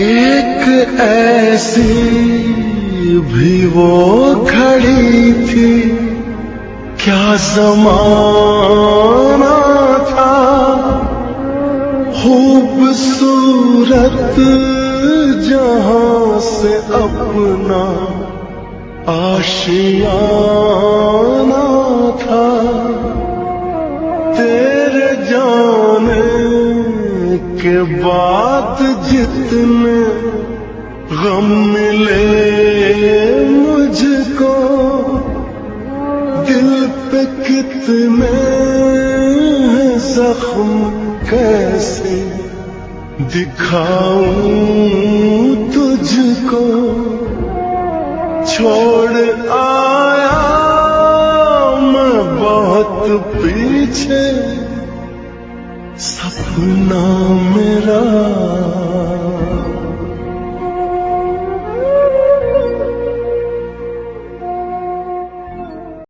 एक ऐसी भी वो खड़ी थी, क्या ज़माना था। खूबसूरत जहां से अपना आशियाना था। तेरे जाने के बाद जितने गम मिले मुझको, दिल पे कितने जख्म कैसे दिखाऊं तुझको। छोड़ आया मैं बहुत पीछे, सपना मेरा